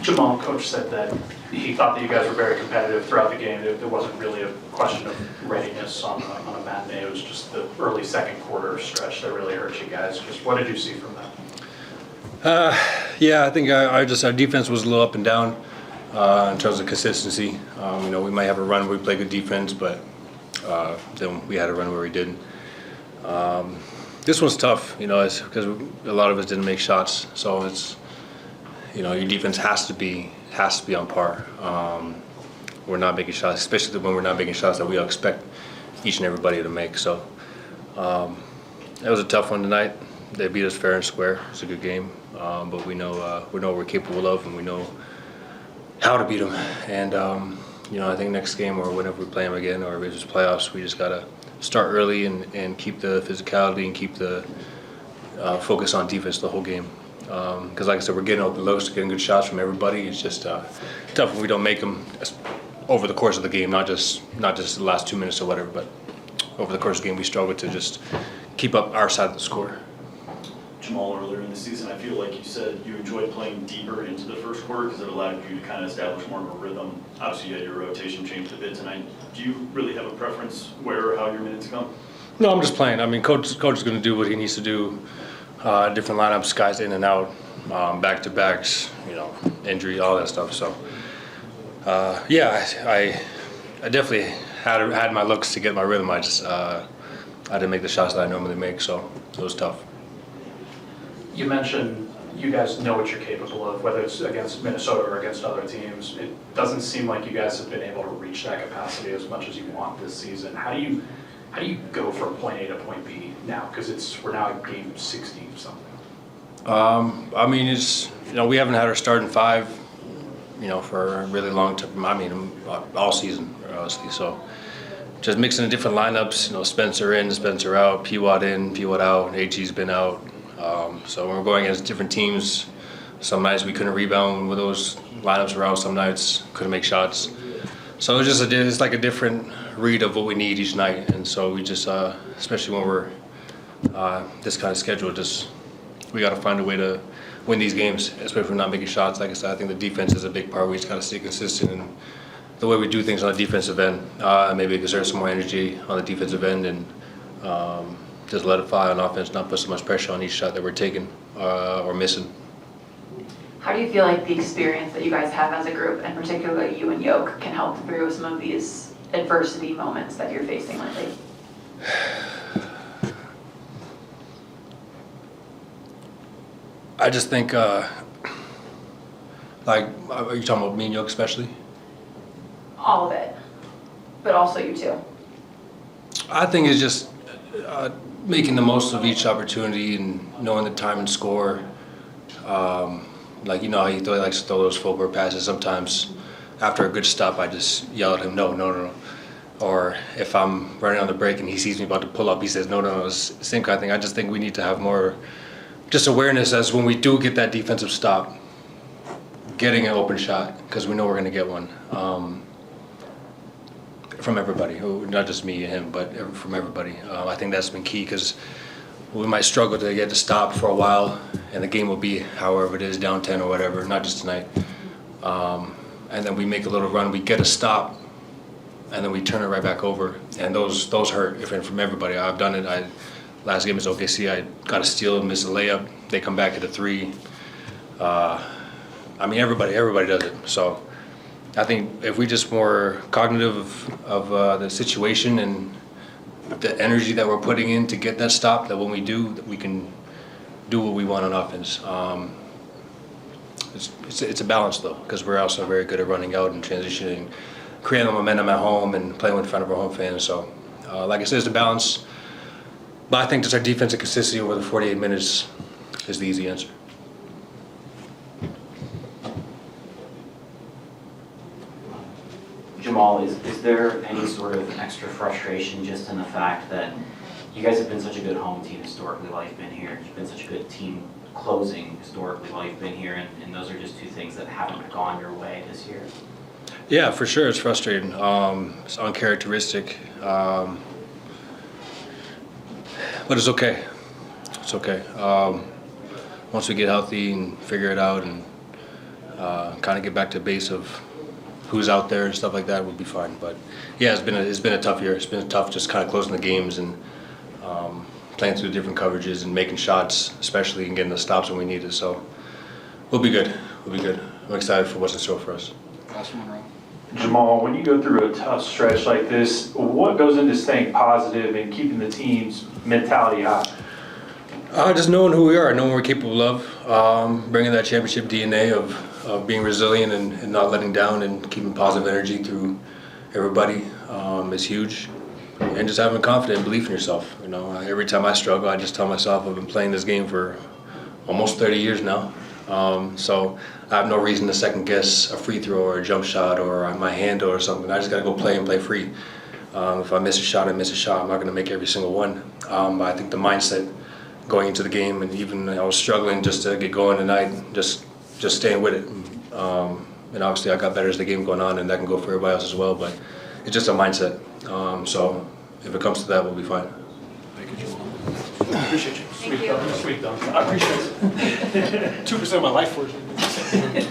Jamal, coach, said that he thought that you guys were very competitive throughout the game. There wasn't really a question of readiness on a matinee. It was just the early second quarter stretch that really hurt you guys. Just what did you see from that? Yeah, I think our defense was a little up and down in terms of consistency. We might have a run where we play good defense, but then we had a run where we didn't. This one's tough, it's because a lot of us didn't make shots, so it's your defense has to be on par. We're not making shots, especially when we're not making shots that we expect each and everybody to make. So that was a tough one tonight. They beat us fair and square. It's a good game, but we know what we're capable of, and we know how to beat them. And I think next game or whenever we play them again, or if it's playoffs, we just gotta start early and keep the physicality and keep the focus on defense the whole game. Because like I said, we're getting open looks, getting good shots from everybody. It's just tough when we don't make them over the course of the game, not just the last 2 minutes or whatever, but over the course of the game we struggle to just keep up our side of the score. Jamal, earlier in the season, I feel like you said you enjoyed playing deeper into the first quarter because it allowed you to kind of establish more of a rhythm. Obviously, you had your rotation changed a bit tonight. Do you really have a preference where or how your minutes come? No, I'm just playing. I mean, coach is going to do what he needs to do. Different lineups, guys in and out, back-to-backs, injury, all that stuff. So, I definitely had my looks to get my rhythm. I didn't make the shots that I normally make, so it was tough. You mentioned you guys know what you're capable of, whether it's against Minnesota or against other teams. It doesn't seem like you guys have been able to reach that capacity as much as you want this season. How do you go from point A to point B now? Because we're now at game 60 something. I mean, we haven't had our starting five, for a really long time. I mean, all season, honestly. So just mixing the different lineups. Spencer in, Spencer out, P-Watt in, P-Watt out. AG's been out. So when we're going against different teams, some nights we couldn't rebound with those lineups were out. Some nights couldn't make shots. So it's like a different read of what we need each night. And so we just, especially when we're this kind of schedule, we got to find a way to win these games, especially if we're not making shots. Like I said, I think the defense is a big part. We just got to stay consistent in the way we do things on the defensive end. Maybe exert some more energy on the defensive end and just let it fly on offense, not put so much pressure on each shot that we're taking or missing. How do you feel like the experience that you guys have as a group, and particularly you and Yoke, can help through some of these adversity moments that you're facing lately? I just think, are you talking about me and Yoke especially? All of it, but also you too. I think it's just making the most of each opportunity and knowing the time and score. How he likes to throw those full court passes. Sometimes after a good stop, I just yell at him, no. Or if I'm running on the break and he sees me about to pull up, he says, no. It's the same kind of thing. I just think we need to have more just awareness as when we do get that defensive stop, getting an open shot, because we know we're going to get one. From everybody, not just me and him, but from everybody. I think that's been key because we might struggle to get to stop for a while, and the game will be however it is, down 10 or whatever, not just tonight. And then we make a little run, we get a stop, and then we turn it right back over. And those hurt from everybody. I've done it. Last game is OKC, I got a steal, miss a layup. They come back at a three. Everybody does it. So I think if we just more cognitive of the situation and the energy that we're putting in to get that stop, that when we do, that we can do what we want on offense. It's a balance though, because we're also very good at running out and transitioning, creating momentum at home and playing in front of our home fans. So like I said, it's a balance. But I think just our defensive consistency over the 48 minutes is the easy answer. Jamal, is there any sort of extra frustration just in the fact that you guys have been such a good home team historically while you've been here? You've been such a good team closing historically while you've been here, and those are just two things that haven't gone your way this year. Yeah, for sure, it's frustrating. It's uncharacteristic, but it's okay. It's okay. Once we get healthy and figure it out, and kind of get back to base of who's out there and stuff like that would be fine. But yeah, it's been a tough year. It's been tough just kind of closing the games and playing through different coverages and making shots, especially and getting the stops when we need it. So we'll be good. We'll be good. I'm excited for what's in store for us. Last one, Rob. Jamal, when you go through a tough stretch like this, what goes into staying positive and keeping the team's mentality high? Just knowing who we are, knowing what we're capable of, bringing that championship DNA of being resilient and not letting down and keeping positive energy through everybody is huge. And just having confidence and belief in yourself. You know, every time I struggle, I just tell myself I've been playing this game for almost 30 years now. So I have no reason to second guess a free throw or a jump shot or my handle or something. I just got to go play and play free. If I miss a shot, I miss a shot. I'm not going to make every single one. But I think the mindset going into the game, and even I was struggling just to get going tonight, just staying with it. And obviously I got better as the game going on, and that can go for everybody else as well. But it's just a mindset. So if it comes to that, we'll be fine. Thank you, Jamal. Appreciate you. Thank you. Sweet done. I appreciate it. 2% of my life for you.